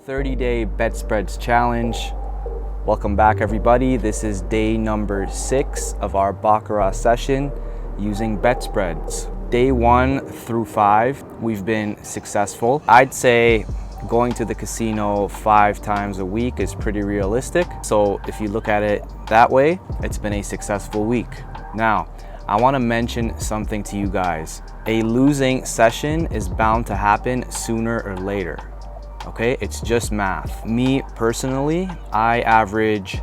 30-day bet spreads challenge. Welcome back, everybody. This is day number 6 of our Baccarat session using bet spreads. Day 1 through 5, we've been successful. I'd say going to the casino 5 times a week is pretty realistic. So if you look at it that way, it's been a successful week. Now, I want to mention something to you guys. A losing session is bound to happen sooner or later. Okay, it's just math. Me personally, I average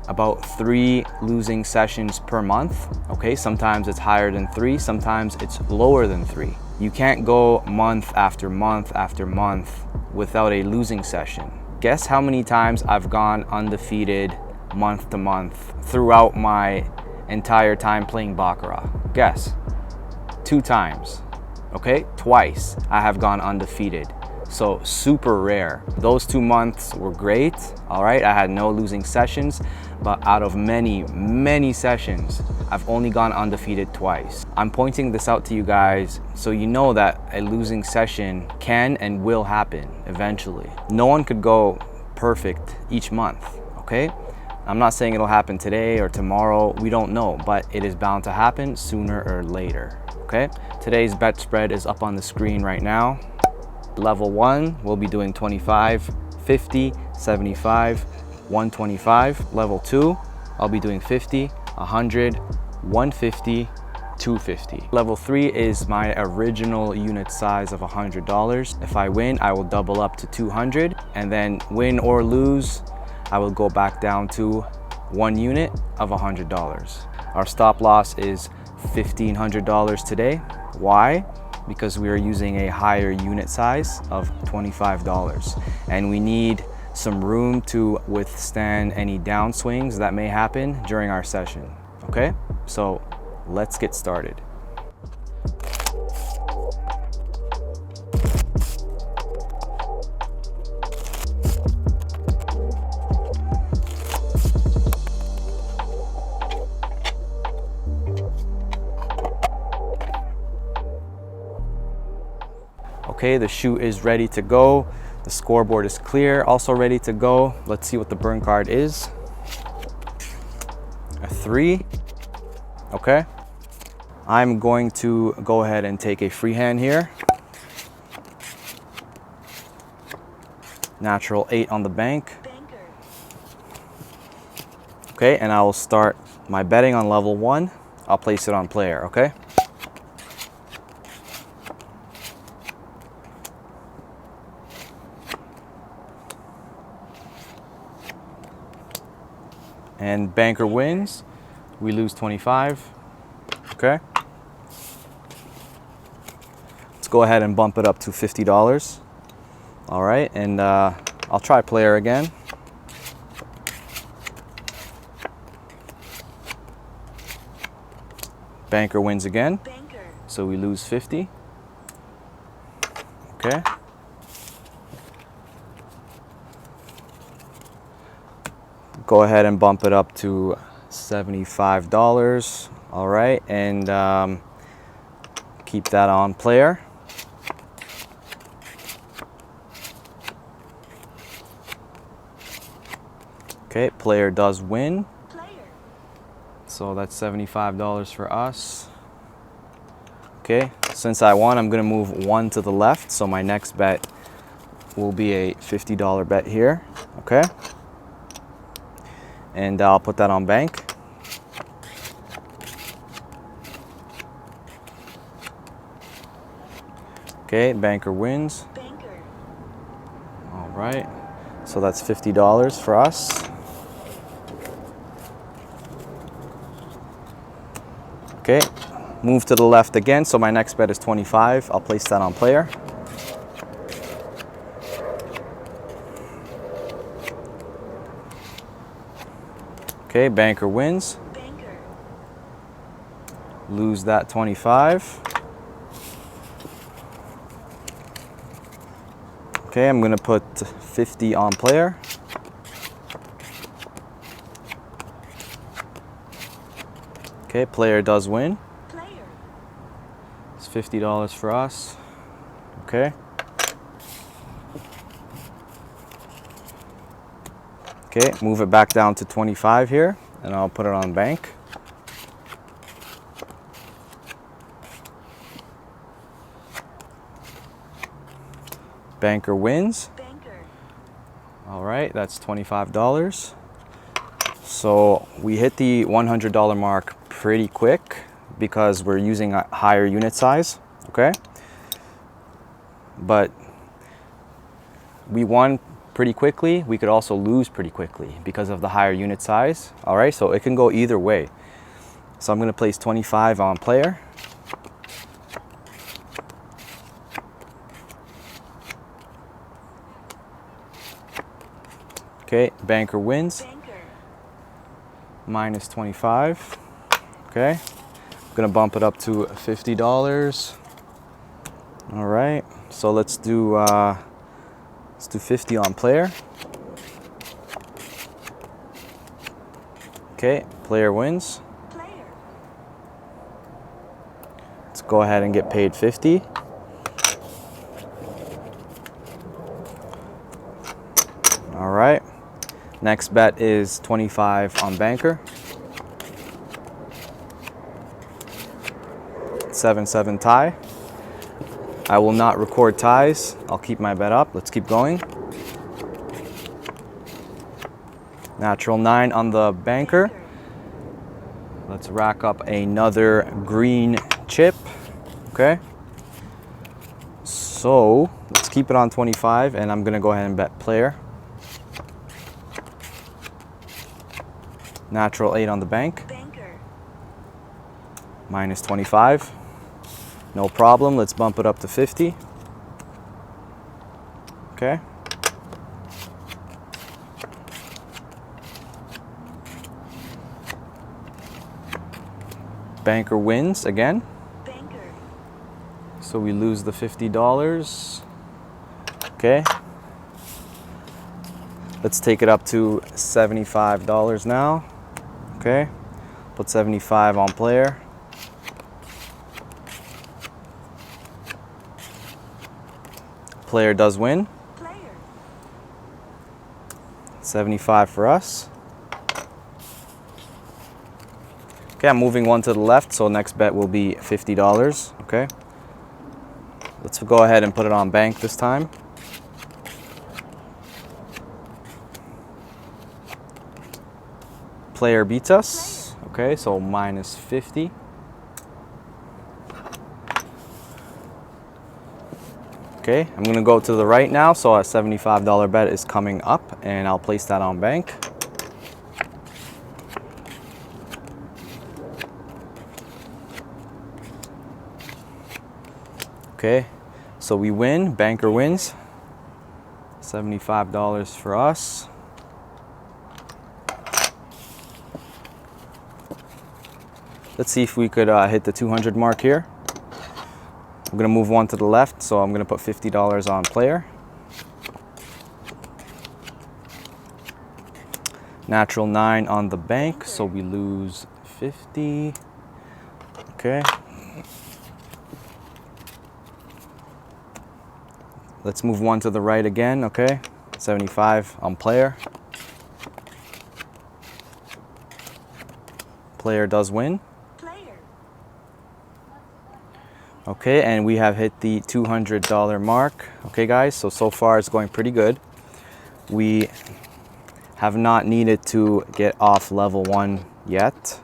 about 3 losing sessions per month. Okay, sometimes it's higher than 3, sometimes it's lower than 3. You can't go month after month after month without a losing session. Guess how many times I've gone undefeated month to month throughout my entire time playing Baccarat? Guess. 2 times. Okay, twice I have gone undefeated. So super rare. Those 2 months were great. All right, I had no losing sessions, but out of many sessions, I've only gone undefeated twice. I'm pointing this out to you guys so you know that a losing session can and will happen eventually. No one could go perfect each month, okay? I'm not saying it'll happen today or tomorrow, we don't know, but it is bound to happen sooner or later, okay? Today's bet spread is up on the screen right now. Level 1, we'll be doing 25, 50, 75, 125. Level 2, I'll be doing 50, 100, 150, 250. Level 3 is my original unit size of $100. If I win, I will double up to 200, and then win or lose, I will go back down to 1 unit of $100. Our stop loss is $1,500 today. Why? Because we are using a higher unit size of $25, and we need some room to withstand any downswings that may happen during our session. Okay, so let's get started. Okay, the shoe is ready to go. The scoreboard is clear, also ready to go. Let's see what the burn card is. A 3. Okay. I'm going to go ahead and take a free hand here. Natural 8 on the bank. Okay, and I will start my betting on level 1. I'll place it on player, okay? And banker wins, we lose 25, okay? Let's go ahead and bump it up to $50. All right, and I'll try player again. Banker wins again, so we lose 50, okay? Go ahead and bump it up to $75. All right, and keep that on player. Okay, player does win. So that's $75 for us. Okay, since I won, I'm gonna move 1 to the left. So my next bet will be a $50 bet here, okay? And I'll put that on bank. Okay, banker wins. All right, so that's $50 for us. Okay, move to the left again, so my next bet is 25. I'll place that on player. Okay, banker wins. Lose that 25. Okay, I'm gonna put 50 on player. Okay, player does win. It's $50 for us. Okay. Okay, move it back down to 25 here, and I'll put it on bank. Banker wins. All right, that's $25. So we hit the $100 mark pretty quick because we're using a higher unit size, okay? But we won pretty quickly. We could also lose pretty quickly because of the higher unit size, all right? So it can go either way. So I'm gonna place 25 on player. Okay, banker wins. Minus 25. Okay, I'm gonna bump it up to $50. All right, so let's do 50 on player. Okay, player wins. Let's go ahead and get paid 50. All right. Next bet is 25 on banker. 7-7 tie. I will not record ties. I'll keep my bet up. Let's keep going. Natural 9 on the banker. Let's rack up another green chip. Okay. So let's keep it on 25, and I'm gonna go ahead and bet player. Natural 8 on the bank. Minus 25. No problem. Let's bump it up to 50. Okay. Banker wins again. So we lose the $50. Okay. Let's take it up to $75 now. Okay, put 75 on player. Player does win. 75 for us. Okay, I'm moving one to the left, so next bet will be $50. Okay, let's go ahead and put it on bank this time. Player beats us. Okay, so minus 50. Okay, I'm gonna go to the right now, so a $75 bet is coming up, and I'll place that on bank. Okay, so we win, banker wins. $75 for us. Let's see if we could hit the 200 mark here. I'm gonna move one to the left, so I'm gonna put $50 on player. Natural 9 on the bank, so we lose 50. Okay. Let's move one to the right again, okay? 75 on player. Player does win. Okay, and we have hit the $200 mark. Okay, guys, so far it's going pretty good. We have not needed to get off level 1 yet.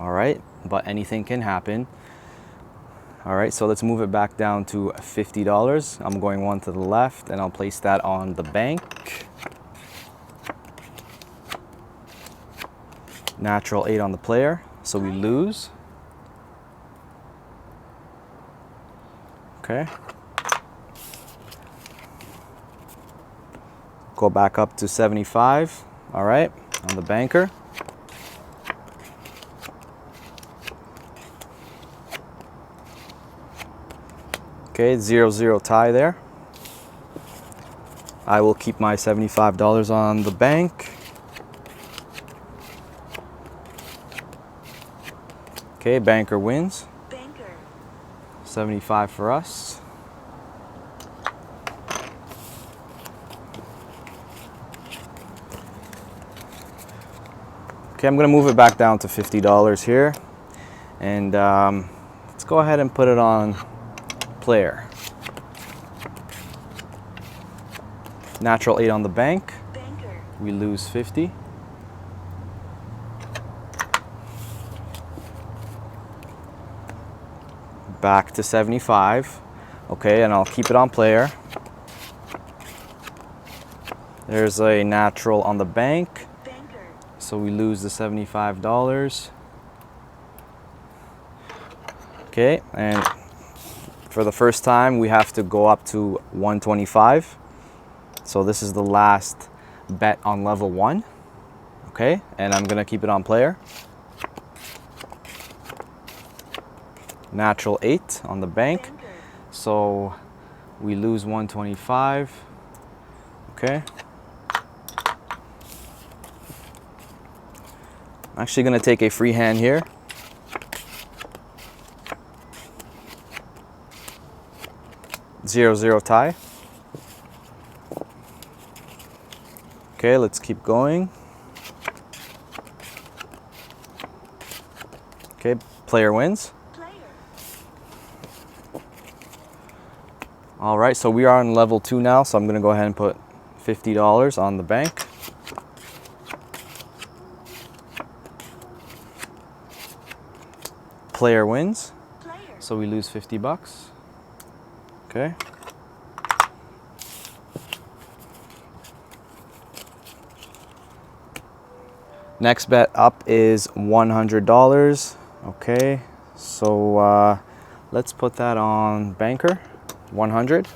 All right, but anything can happen. All right, so let's move it back down to $50. I'm going one to the left, and I'll place that on the bank. Natural 8 on the player, so we lose. Okay. Go back up to 75. All right, on the banker. Okay, 0-0 tie there. I will keep my $75 on the bank. Okay, banker wins. 75 for us. Okay, I'm gonna move it back down to $50 here. And let's go ahead and put it on player. Natural 8 on the bank. We lose 50. Back to 75. Okay, and I'll keep it on player. There's a natural on the bank. So we lose the $75. Okay, and for the first time we have to go up to 125. So this is the last bet on level 1. Okay, and I'm gonna keep it on player. Natural 8 on the bank. So we lose 125. Okay. I'm actually gonna take a free hand here. Zero tie. Okay, let's keep going. Okay, player wins. All right, so we are on level 2 now, so I'm gonna go ahead and put $50 on the bank. Player wins, so we lose 50 bucks. Okay. Next bet up is $100. Okay, so let's put that on banker. 100.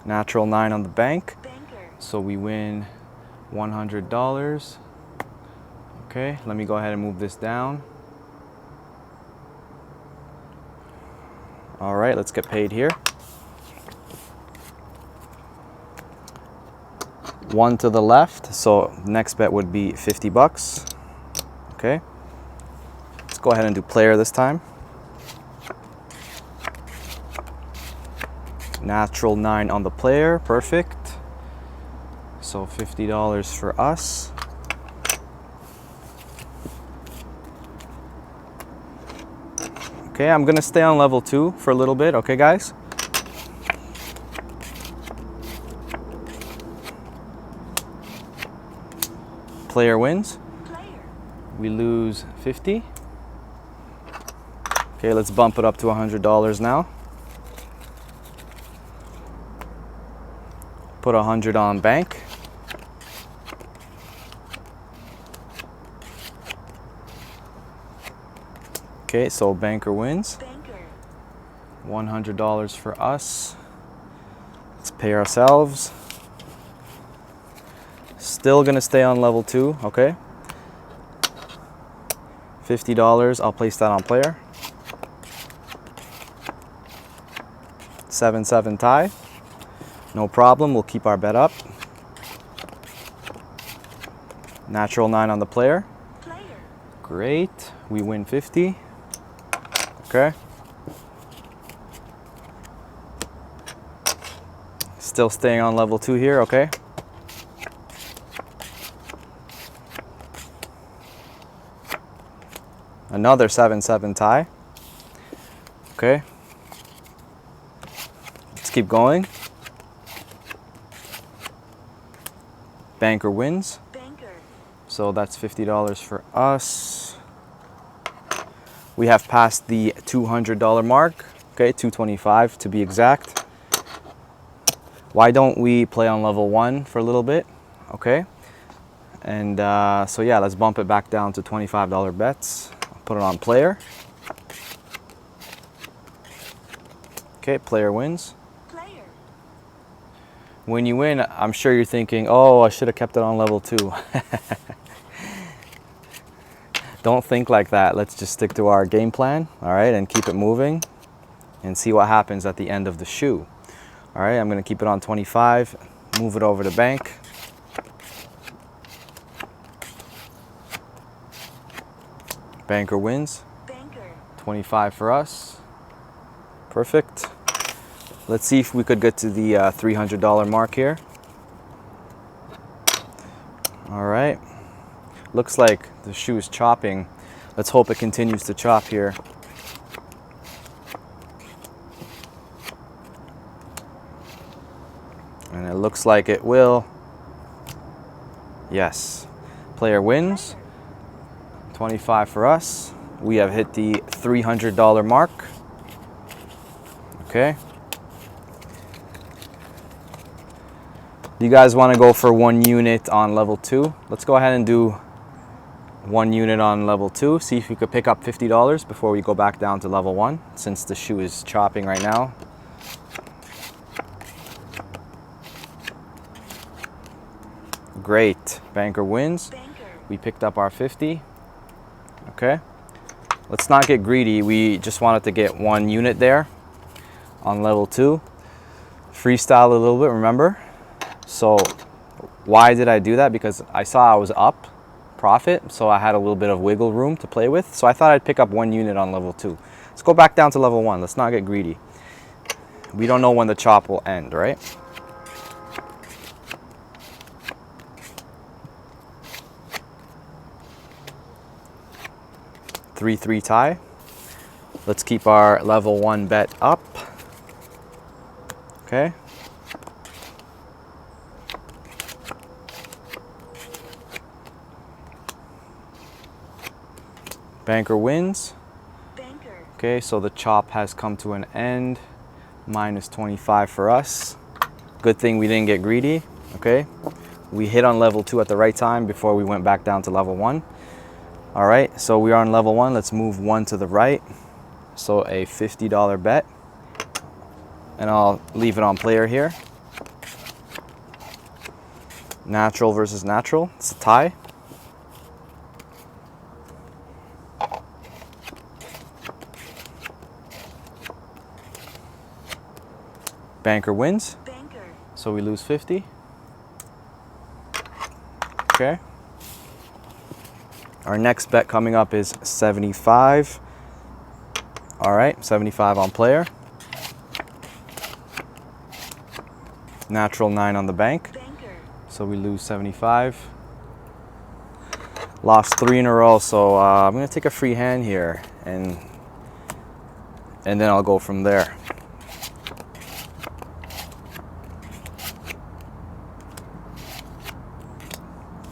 Natural 9 on the bank. So we win $100. Okay, let me go ahead and move this down. All right, let's get paid here. 1 to the left, so next bet would be 50 bucks. Okay, let's go ahead and do player this time. Natural 9 on the player, perfect. So $50 for us. Okay, I'm gonna stay on level 2 for a little bit, okay guys? Player wins. We lose 50. Okay, let's bump it up to $100 now. Put 100 on bank. Okay, so banker wins. $100 for us. Let's pay ourselves. Still gonna stay on level 2, okay? $50, I'll place that on player. 7-7 tie. No problem, we'll keep our bet up. Natural 9 on the player. Great, we win 50. Okay. Still staying on level 2 here, okay? Another 7-7 tie. Okay. Let's keep going. Banker wins. So that's $50 for us. We have passed the $200 mark. Okay, 225 to be exact. Why don't we play on level 1 for a little bit? Okay. And so yeah, let's bump it back down to $25 bets. Put it on player. Okay, player wins. When you win, I'm sure you're thinking, oh, I should have kept it on level 2. Don't think like that. Let's just stick to our game plan, all right, and keep it moving and see what happens at the end of the shoe. All right, I'm gonna keep it on 25, move it over to bank. Banker wins. 25 for us. Perfect. Let's see if we could get to the $300 mark here. All right. Looks like the shoe is chopping. Let's hope it continues to chop here. And it looks like it will. Yes. Player wins. 25 for us. We have hit the $300 mark. Okay. Do you guys want to go for 1 unit on level 2? Let's go ahead and do 1 unit on level 2. See if we could pick up $50 before we go back down to level 1, since the shoe is chopping right now. Great. Banker wins. We picked up our 50. Okay. Let's not get greedy. We just wanted to get 1 unit there on level 2. Freestyle a little bit, remember? So why did I do that? Because I saw I was up profit, so I had a little bit of wiggle room to play with. So I thought I'd pick up 1 unit on level 2. Let's go back down to level 1. Let's not get greedy. We don't know when the chop will end, right? Three tie. Let's keep our level 1 bet up. Okay. Banker wins. Banker. Okay, so the chop has come to an end. Minus 25 for us. Good thing we didn't get greedy. Okay. We hit on level 2 at the right time before we went back down to level 1. All right, so we are on level 1. Let's move 1 to the right. So a $50 bet. And I'll leave it on player here. Natural versus natural. It's a tie. Banker wins. Banker. So we lose 50. Okay. Our next bet coming up is 75. All right, 75 on player. Natural 9 on the bank. Banker. So we lose 75. Lost 3 in a row, so I'm gonna take a free hand here, and then I'll go from there.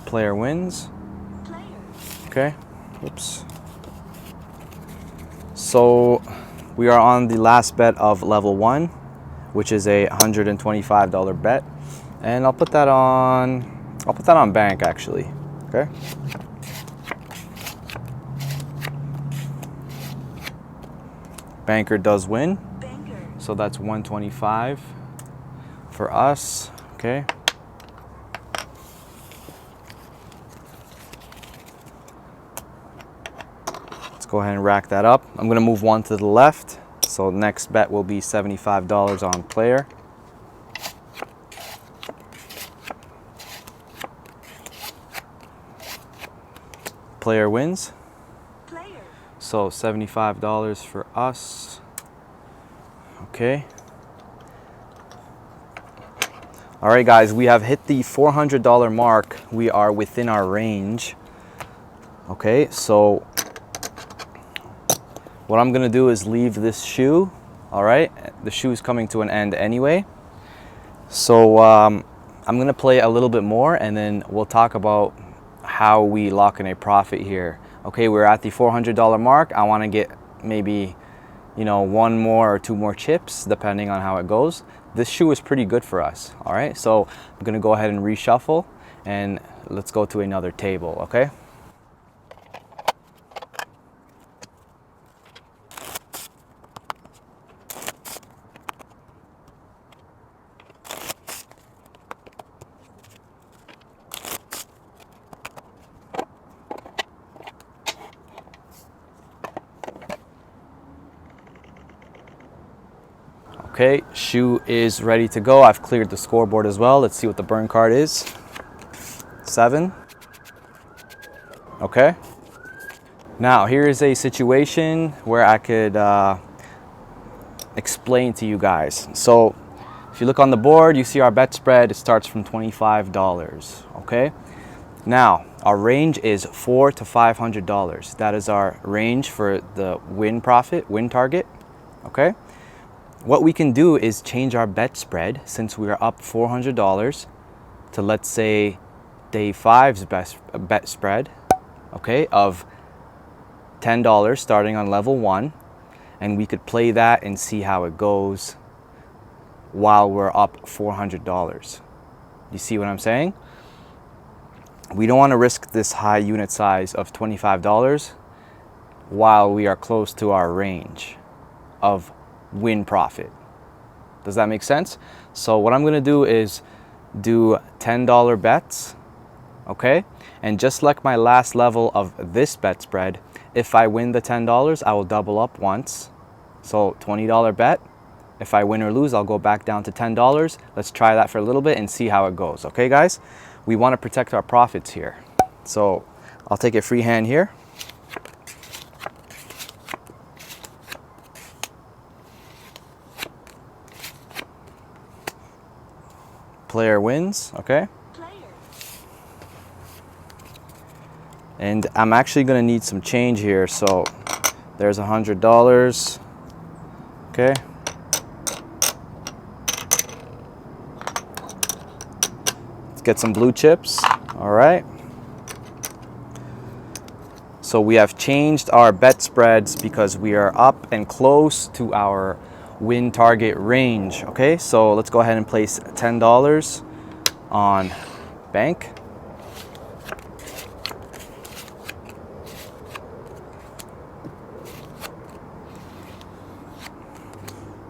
Player wins. Okay, oops. So we are on the last bet of level 1, which is a $125 bet. And I'll put that on bank actually, okay? Banker does win. Banker. So that's 125 for us, okay? Go ahead and rack that up. I'm gonna move 1 to the left. So next bet will be $75 on player. Player wins. Player. So $75 for us. Okay. All right, guys, we have hit the $400 mark. We are within our range. Okay, so what I'm gonna do is leave this shoe, all right? The shoe is coming to an end anyway. So I'm gonna play a little bit more, and then we'll talk about how we lock in a profit here. Okay, we're at the $400 mark. I wanna get maybe, 1 more or 2 more chips, depending on how it goes. This shoe is pretty good for us, all right? So I'm gonna go ahead and reshuffle, and let's go to another table, okay? Okay, shoe is ready to go. I've cleared the scoreboard as well. Let's see what the burn card is. 7. Okay. Now, here is a situation where I could explain to you guys. So, if you look on the board, you see our bet spread. It starts from $25, okay? Now, our range is $400 to $500. That is our range for the win target, okay? What we can do is change our bet spread since we are up $400 to, let's say, day 5's bet spread, okay, of $10 starting on level 1, and we could play that and see how it goes while we're up $400. You see what I'm saying? We don't want to risk this high unit size of $25 while we are close to our range of win profit. Does that make sense? So what I'm going to do is do $10 bets, okay? And just like my last level of this bet spread, if I win the $10, I will double up once. So $20 bet. If I win or lose, I'll go back down to $10. Let's try that for a little bit and see how it goes. Okay, guys? We want to protect our profits here. So I'll take a free hand here. Player wins, okay? And I'm actually gonna need some change here. So there's $100, okay? Let's get some blue chips, all right? So we have changed our bet spreads because we are up and close to our win target range, okay? So let's go ahead and place $10 on bank.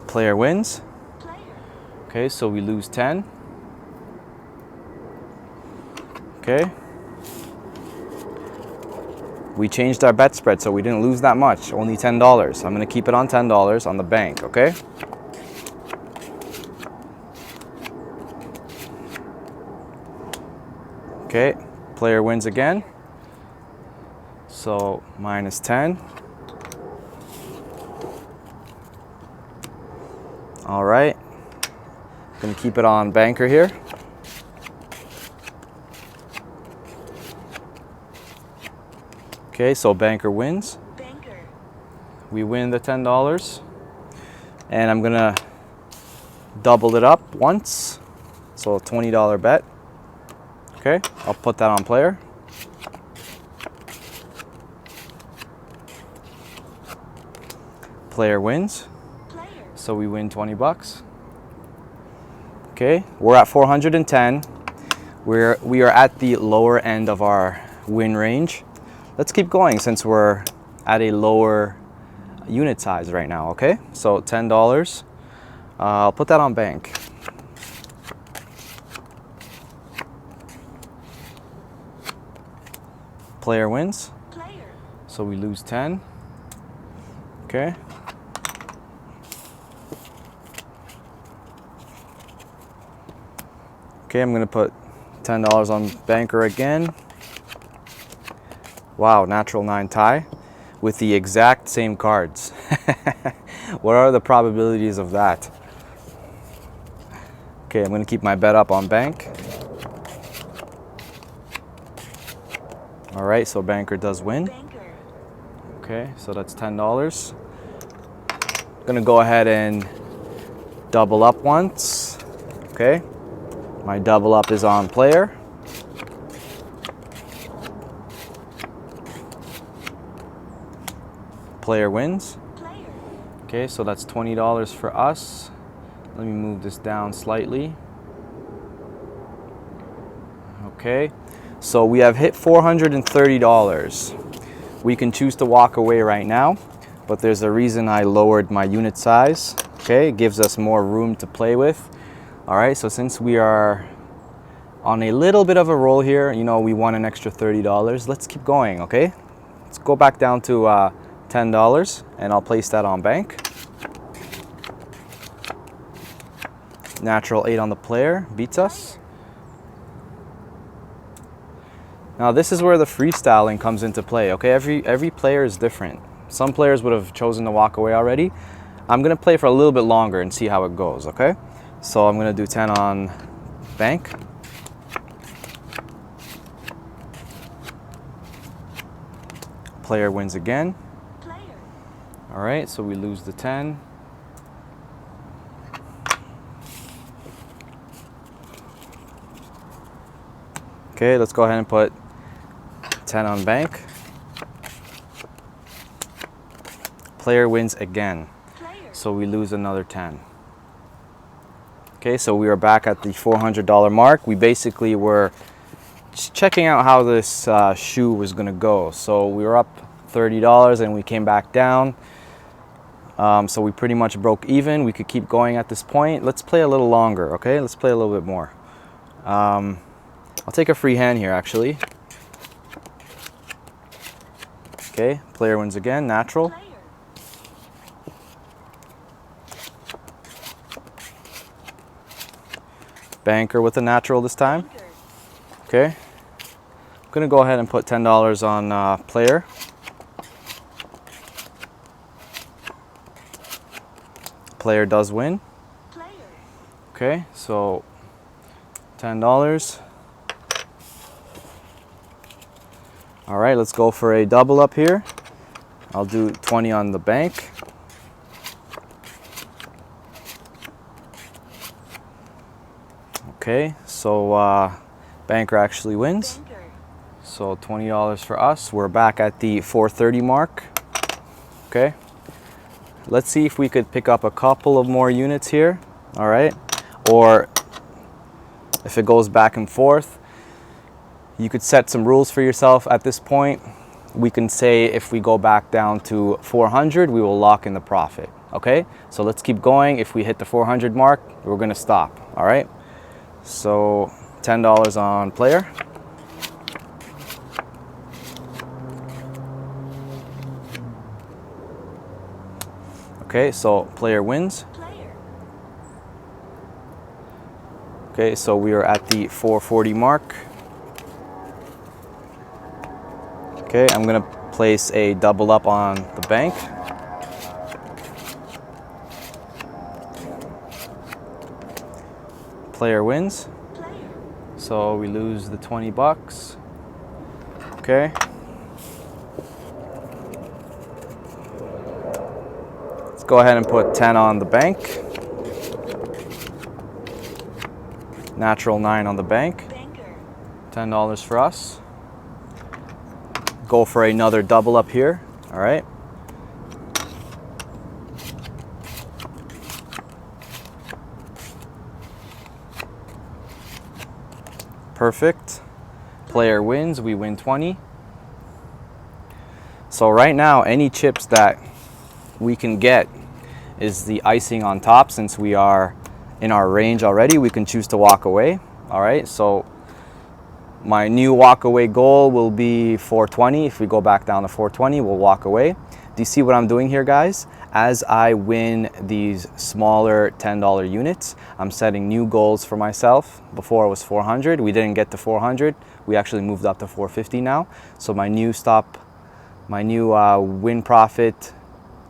Player wins. Okay, so we lose 10. Okay. We changed our bet spread, so we didn't lose that much, only $10. I'm gonna keep it on $10 on the bank, okay? Okay, player wins again. So minus 10. All right, gonna keep it on banker here. Okay, so banker wins. Banker. We win the $10. And I'm gonna double it up once. So a $20 bet. Okay, I'll put that on player. Player wins. So we win 20 bucks. Okay, we're at 410. We are at the lower end of our win range. Let's keep going since we're at a lower unit size right now, okay? So $10. I'll put that on bank. Player wins. So we lose 10. Okay. Okay, I'm gonna put $10 on banker again. Wow, natural 9 tie with the exact same cards. What are the probabilities of that? Okay, I'm gonna keep my bet up on bank. All right, so banker does win. Okay, so that's $10. Gonna go ahead and double up once. Okay, my double up is on player. Player wins. Okay, so that's $20 for us. Let me move this down slightly. Okay, so we have hit $430. We can choose to walk away right now, but there's a reason I lowered my unit size. Okay, it gives us more room to play with. All right, so since we are on a little bit of a roll here, you know, we won an extra $30. Let's keep going, okay? Let's go back down to $10 and I'll place that on bank. Natural 8 on the player, beats us. Now this is where the freestyling comes into play, okay? Every player is different. Some players would have chosen to walk away already. I'm gonna play for a little bit longer and see how it goes, okay? So I'm gonna do 10 on bank. Player wins again. Player. All right, so we lose the 10. Okay, let's go ahead and put 10 on bank. Player wins again. Player. So we lose another 10. Okay, so we are back at the $400 mark. We basically were just checking out how this shoe was gonna go. So we were up $30 and we came back down. So we pretty much broke even. We could keep going at this point. Let's play a little longer, okay? Let's play a little bit more. I'll take a free hand here, actually. Okay, player wins again, natural. Player. Banker with a natural this time. Banker. Okay. I'm gonna go ahead and put $10 on player. Player does win. Player. Okay, so $10. All right, let's go for a double up here. I'll do 20 on the bank. Okay, so banker actually wins. Banker. So $20 for us. We're back at the 430 mark. Okay. Let's see if we could pick up a couple of more units here. All right. Or if it goes back and forth, you could set some rules for yourself at this point. We can say if we go back down to 400, we will lock in the profit. Okay. So let's keep going. If we hit the 400 mark, we're going to stop. All right. So $10 on player. Okay, so player wins. Player. Okay, so we are at the 440 mark. Okay, I'm gonna place a double up on the bank. Player wins. Player. So we lose the 20 bucks. Okay. Let's go ahead and put 10 on the bank. Natural 9 on the bank. Banker. $10 for us. Go for another double up here. All right. Perfect. Player wins. We win 20. So right now, any chips that we can get is the icing on top. Since we are in our range already, we can choose to walk away. All right. So my new walk away goal will be 420. If we go back down to 420, we'll walk away. Do you see what I'm doing here, guys? As I win these smaller $10 units, I'm setting new goals for myself. Before it was 400. We didn't get to 400. We actually moved up to 450 now. So my new win profit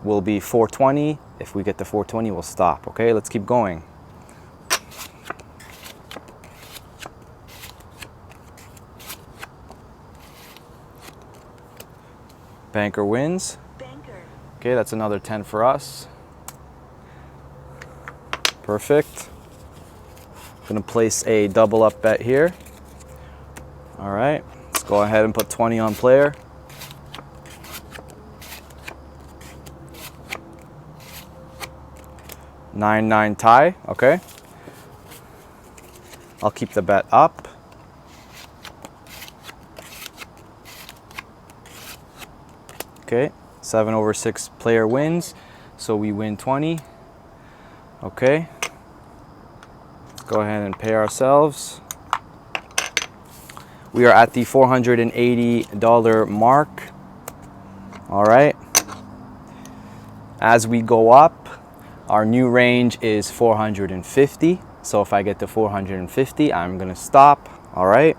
will be 420. If we get to 420, we'll stop. Okay, let's keep going. Banker wins. Banker. Okay, that's another 10 for us. Perfect. Gonna place a double up bet here. All right, let's go ahead and put 20 on player. $9-9 tie, okay. I'll keep the bet up. Okay, 7/6 player wins, so we win 20. Okay, let's go ahead and pay ourselves. We are at the $480 mark. All right. As we go up, our new range is 450. So if I get to 450, I'm gonna stop. All right.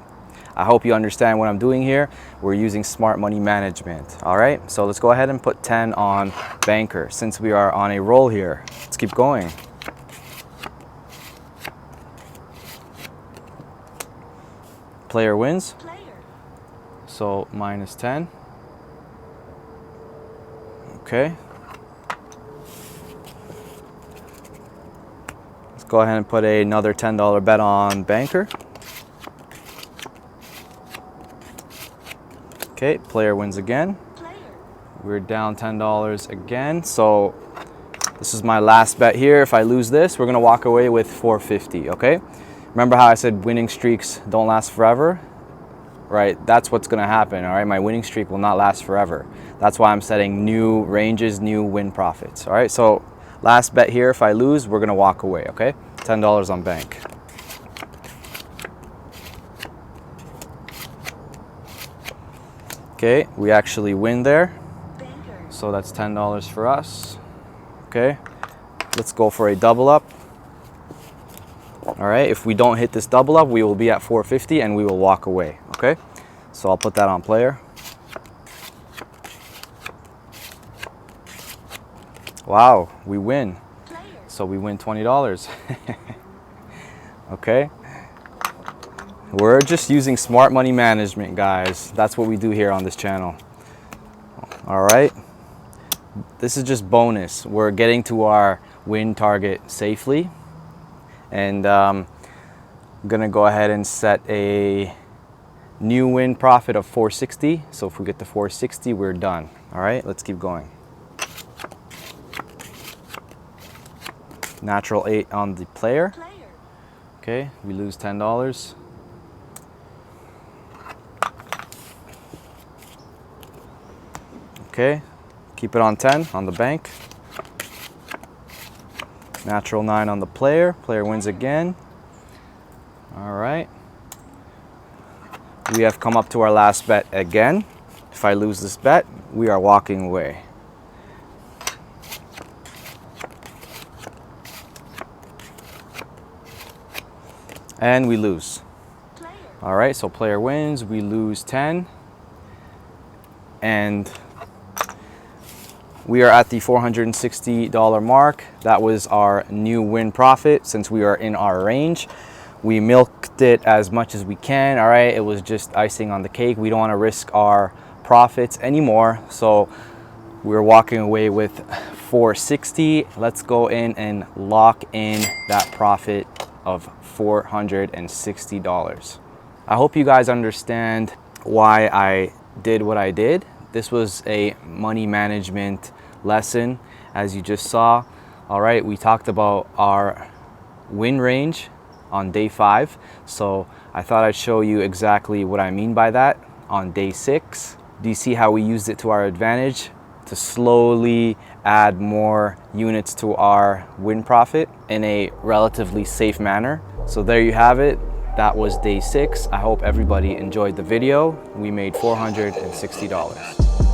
I hope you understand what I'm doing here. We're using smart money management. All right. So let's go ahead and put 10 on banker since we are on a roll here. Let's keep going. Player wins. Player. So -10. Okay. Let's go ahead and put another $10 bet on banker. Okay, player wins again. Player. We're down $10 again. So this is my last bet here. If I lose this, we're gonna walk away with $4.50, okay? Remember how I said winning streaks don't last forever? Right, that's what's gonna happen, all right? My winning streak will not last forever. That's why I'm setting new ranges, new win profits, all right? So last bet here, if I lose, we're gonna walk away, okay? $10 on bank. Okay, we actually win there. Banker. So that's $10 for us. Okay, let's go for a double up. All right, if we don't hit this double up, we will be at $4.50 and we will walk away, okay? So I'll put that on player. Wow, we win. Player. So we win $20. Okay. We're just using smart money management, guys. That's what we do here on this channel. All right. This is just bonus. We're getting to our win target safely. And I'm gonna go ahead and set a new win profit of $4.60. So if we get to $4.60, we're done. All right, let's keep going. Natural 8 on the player. Player. Okay, we lose $10. Okay, keep it on 10 on the bank. Natural 9 on the player. Player wins again. All right. We have come up to our last bet again. If I lose this bet, we are walking away. And we lose. Player. All right, so player wins, we lose 10. And we are at the $460 mark. That was our new win profit since we are in our range. We milked it as much as we can, all right? It was just icing on the cake. We don't wanna risk our profits anymore. So we're walking away with $460. Let's go in and lock in that profit of $460. I hope you guys understand why I did what I did. This was a money management lesson, as you just saw. All right, we talked about our win range on day 5. So I thought I'd show you exactly what I mean by that on day 6. Do you see how we used it to our advantage to slowly add more units to our win profit in a relatively safe manner? So there you have it. That was day 6. I hope everybody enjoyed the video. We made $460.